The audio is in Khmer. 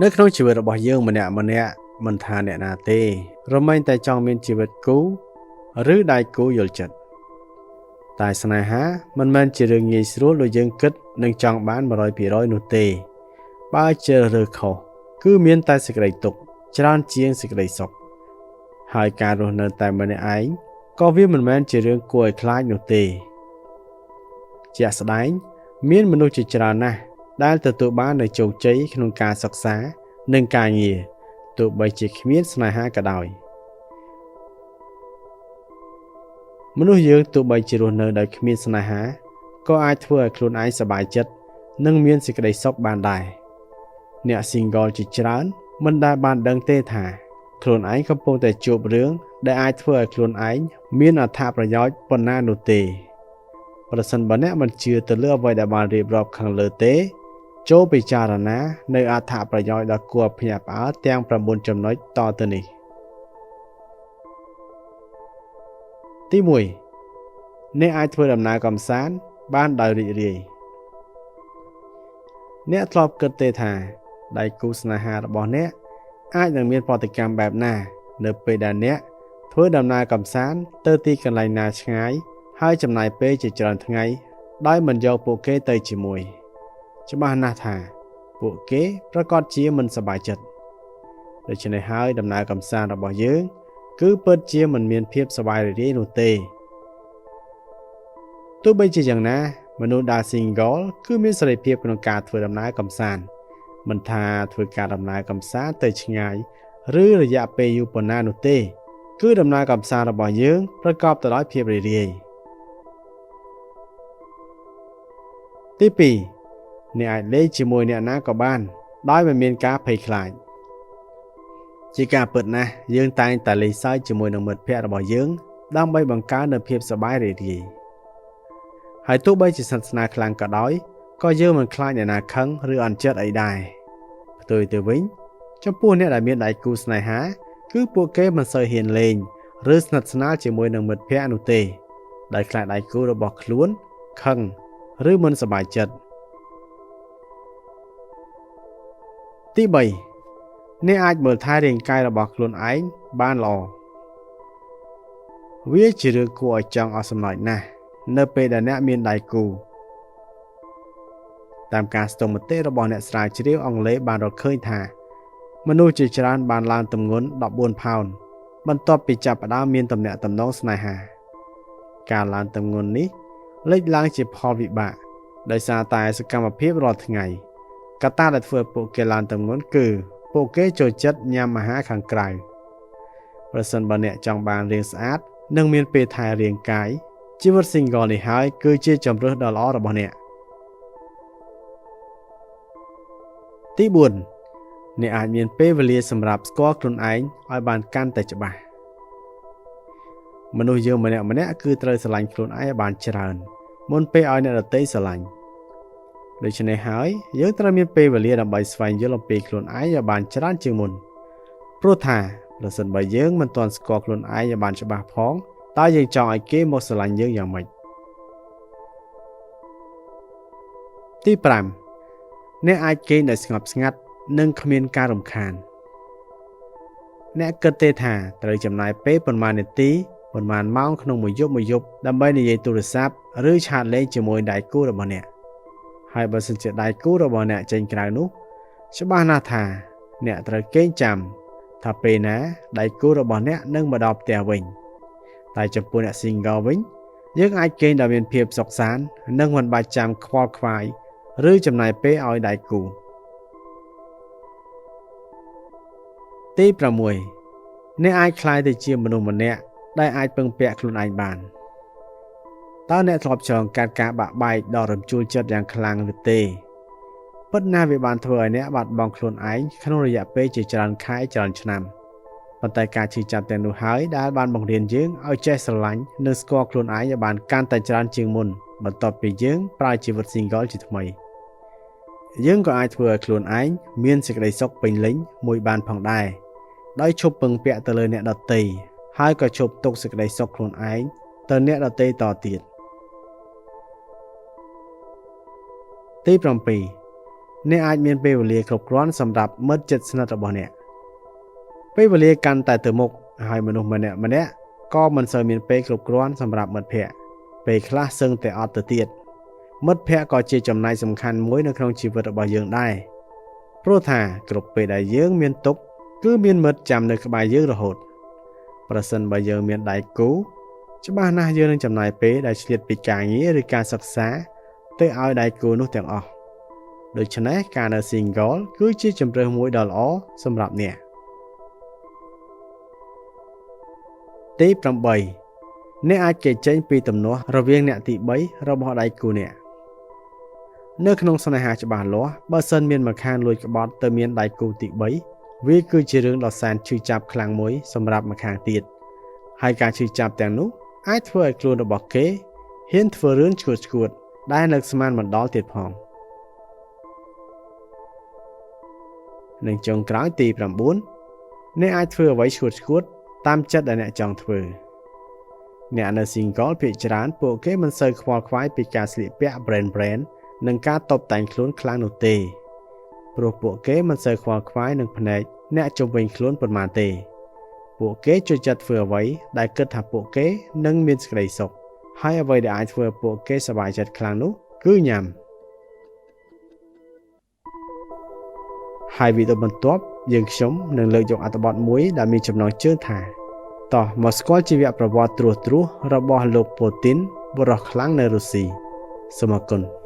នៅក្នុងជីវិតរបស់យើងម្នាក់មិនថាអ្នកណាទេរមែងតែចង់មានជីវិតគូឬដៃគូយល់ចិត្តតែស្នេហាមិនមែនជារឿងងាយស្រួលដូចយើងគិតនឹងចង់បាន100%នោះទេបើជ្រើសរើសខុសគឺមានតែសេចក្តីទុក្ខច្រើនជាងសេចក្តីសុខហើយការរស់នៅតែម្នាក់ឯងក៏វាមិនមែនជារឿងគួរឲ្យខ្លាចនោះទេជាក់ស្ដែងមានមនុស្សជាច្រើនណាស់ដែលទទួលបាននូវជោគជ័យក្នុងការសិក្សានិងការងារទោះបីជាគ្មានស្នេហាក៏ដោយមនុស្សយើងទោះបីជារស់នៅដោយគ្មានស្នេហាក៏អាចធ្វើឲ្យខ្លួនឯងសប្បាយចិត្តនិងមានសេចក្តីសុខបានដែរអ្នក single ជាច្រើនមិនដែលបានដឹងទេថាខ្លួនឯងកំពុងតែជួបរឿងដែលអាចធ្វើឲ្យខ្លួនឯងមានអត្ថប្រយោជន៍ប៉ុណ្ណានោះទេប្រសិនបើអ្នកមិនជឿទៅលើអ្វីដែលបានរៀបរាប់ខាងលើទេចូលពិចារណានៅអត្ថប្រយោជន៍ដ៏គួរភ្ញាក់ផ្អើលទាំង9ចំណុចតទៅនេះទី1អ្នកអាចធ្វើដំណើរកម្សាន្តបានដោយរីករាយអ្នកធ្លាប់គិតទេថាដៃគូស្នេហារបស់អ្នកអាចនឹងមានប្រតិកម្មបែបណានៅពេលដែលអ្នកធ្វើដំណើរកម្សាន្តទៅទីកន្លែងណាឆ្ងាយហើយចំណាយពេលជាច្រើនថ្ងៃដោយមិនយកពួកគេទៅជាមួយច្បាស់ណាស់ថាពួកគេប្រកាសជាមិនសប្បាយចិត្តដូច្នេះហើយដំណើរកម្សាន្តរបស់យើងគឺពិតជាមិនមានភាពសប្បាយរីករាយនោះទេទោះបីជាយ៉ាងណាមនុស្សដែល single គឺមានសេរីភាពក្នុងការធ្វើដំណើរកម្សាន្តមិនថាធ្វើការដំណើរកម្សាន្តទៅឆ្ងាយឬរយៈពេលយូរប៉ុណ្ណានោះទេគឺដំណើរកម្សាន្តរបស់យើងប្រកបទៅដោយភាពរីករាយទី2អ្នកអាចលេងជាមួយអ្នកណាក៏បានដោយមិនមានការភ័យខ្លាចជាការពិតណាស់យើងតែងតែលេងសើចជាមួយនឹងមិត្តភ័ក្តិរបស់យើងដើម្បីបង្កើននូវភាពសប្បាយរីករាយហើយទោះបីជាស្និទ្ធស្នាលខ្លាំងក៏ដោយក៏យើងមិនខ្លាចអ្នកណាខឹងឬអន់ចិត្តអីដែរផ្ទុយទៅវិញចំពោះអ្នកដែលមានដៃគូស្នេហាគឺពួកគេមិនសូវហ៊ានលេងឬស្និទ្ធស្នាលជាមួយនឹងមិត្តភ័ក្តិនោះទេដោយខ្លាចដៃគូរបស់ខ្លួនខឹងឬមិនសប្បាយចិត្តទី3អ្នកអាចមើលថែរាងកាយរបស់ខ្លួនឯងបានល្អវាជារឿងគួរឲ្យចង់អស់សំណើចណាស់នៅពេលដែលអ្នកមានដៃគូតាមការស្ទង់មតិរបស់អ្នកស្រាវជ្រាវអង់គ្លេសបានរកឃើញថាមនុស្សជាច្រើនបានឡើងទម្ងន់14ផោនបន្ទាប់ពីចាប់ផ្ដើមមានទំនាក់ទំនងស្នេហាការឡើងទម្ងន់នេះលេចឡើងជាផលវិបាកដោយសារតែសកម្មភាពរាល់ថ្ងៃកត្តាដែលធ្វើពួកគេឡើងទម្ងន់គឺពួកគេចូលចិត្តញ៉ាំអាហារខាងក្រៅប្រសិនបើអ្នកចង់បានរាងស្អាតនិងមានពេលថែរាងកាយជីវិត single នេះហើយគឺជាជម្រើសដ៏ល្អរបស់អ្នកទី4អ្នកអាចមានពេលវេលាសម្រាប់ស្គាល់ខ្លួនឯងឲ្យបានកាន់តែច្បាស់មនុស្សយើងម្នាក់គឺត្រូវស្រឡាញ់ខ្លួនឯងឲ្យបានច្រើនមុនពេលឲ្យអ្នកដទៃស្រឡាញ់ដូច្នេះហើយយើងត្រូវមានពេលវេលាដើម្បីស្វែងយល់អំពីខ្លួនឯងឲ្យបានច្រើនជាងមុនព្រោះថាប្រសិនបើយើងមិនទាន់ស្គាល់ខ្លួនឯងឲ្យបានច្បាស់ផងតើយើងចង់ឲ្យគេមកស្រឡាញ់យើងយ៉ាងម៉េចទី5អ្នកអាចគេងដោយស្ងប់ស្ងាត់និងគ្មានការរំខានអ្នកគិតទេថាត្រូវចំណាយពេលប៉ុន្មាននាទីប៉ុន្មានម៉ោងក្នុងមួយយប់ដើម្បីនិយាយទូរស័ព្ទឬឆាតលេងជាមួយដៃគូរបស់អ្នកហើយបើសិនជាដៃគូរបស់អ្នកចេញក្រៅនោះច្បាស់ណាស់ថាអ្នកត្រូវគេងចាំថាពេលណាដៃគូរបស់អ្នកនឹងមកដល់ផ្ទះវិញតែចំពោះអ្នក single វិញយើងអាចគេងដោយមានភាពសុខសាន្តនិងមិនបាច់ចាំខ្វល់ខ្វាយឬចំណាយពេលឲ្យដៃគូទី6អ្នកអាចក្លាយទៅជាមនុស្សម្នាក់ដែលអាចពឹងពាក់ខ្លួនឯងបានតើអ្នកធ្លាប់ឆ្លងកាត់ការបាក់បែកដ៏រំជួលចិត្តយ៉ាងខ្លាំងឬទេពិតណាស់វាបានធ្វើឲ្យអ្នកបាត់បង់ខ្លួនឯងក្នុងរយៈពេលជាច្រើនខែច្រើនឆ្នាំប៉ុន្តែការឈឺចាប់ទាំងនោះហើយដែលបានបង្រៀនយើងឲ្យចេះស្រឡាញ់និងស្គាល់ខ្លួនឯងឲ្យបានកាន់តែច្រើនជាងមុនបន្ទាប់ពីយើងប្រើជីវិត single ជាថ្មីយើងក៏អាចធ្វើឲ្យខ្លួនឯងមានសេចក្តីសុខពេញលេញមួយបានផងដែរដោយឈប់ពឹងពាក់ទៅលើអ្នកដទៃហើយក៏ឈប់ទុកសេចក្តីសុខខ្លួនឯងទៅអ្នកដទៃតទៀតទី7 អ្នកអាចមានពេលវេលាគ្រប់គ្រាន់សម្រាប់មិត្តជិតស្និទ្ធរបស់អ្នកពេលវេលាកាន់តែទៅមុខហើយមនុស្សម្នាក់ក៏មិនសូវមានពេលគ្រប់គ្រាន់សម្រាប់មិត្តភ័ក្តិពេលខ្លះសឹងតែអត់ទៅទៀតមិត្តភ័ក្តិក៏ជាចំណែកសំខាន់មួយនៅក្នុងជីវិតរបស់យើងដែរព្រោះថាគ្រប់ពេលដែលយើងមានទុក្ខគឺមានមិត្តចាំនៅក្បែរយើងរហូតប្រសិនបើយើងមានដៃគូច្បាស់ណាស់យើងនឹងចំណាយពេលដែលឆ្លៀតពីការងារឬការសិក្សាទៅឲ្យដៃគូនោះទាំងអស់ដូច្នេះការនៅ single គឺជាជម្រើសមួយដ៏ល្អសម្រាប់អ្នកទី8អ្នកអាចគេចចេញពីទំនាស់រវាងអ្នកទី3របស់ដៃគូអ្នកនៅក្នុងស្នេហាច្បាស់លាស់បើសិនមានម្ខាងលួចក្បត់ទៅមានដៃគូទី3វាគឺជារឿងដ៏សែនឈឺចាប់ខ្លាំងមួយសម្រាប់ម្ខាងទៀតហើយការឈឺចាប់ទាំងនោះអាចធ្វើឲ្យខ្លួនរបស់គេហ៊ានធ្វើរឿងឈួតដែលនឹកស្មានមិនដល់ទៀតផងនិងចុងក្រោយទី9អ្នកអាចធ្វើអ្វីឈួតតាមចិត្តដែលអ្នកចង់ធ្វើអ្នកនៅ single ភាគច្រើនពួកគេមិនសូវខ្វល់ខ្វាយពីការស្លៀកពាក់ brand និងការតុបតែងខ្លួនខ្លាំងនោះទេព្រោះពួកគេមិនសូវខ្វល់ខ្វាយនឹងភ្នែកអ្នកជុំវិញខ្លួនប៉ុន្មានទេពួកគេចូលចិត្តធ្វើអ្វីដែលគិតថាពួកគេនឹងមានសេចក្តីសុខហើយអ្វីដែលអាចធ្វើឲ្យពួកគេសប្បាយចិត្តខ្លាំងនោះគឺញ៉ាំហើយវីដេអូបន្ទាប់យើងខ្ញុំនឹងលើកយកអត្ថបទមួយដែលមានចំណងជើងថាតោះមកស្គាល់ជីវប្រវត្តិត្រួសរបស់លោកពូទីនបុរសខ្លាំងនៅរុស្ស៊ីសូមអរគុណ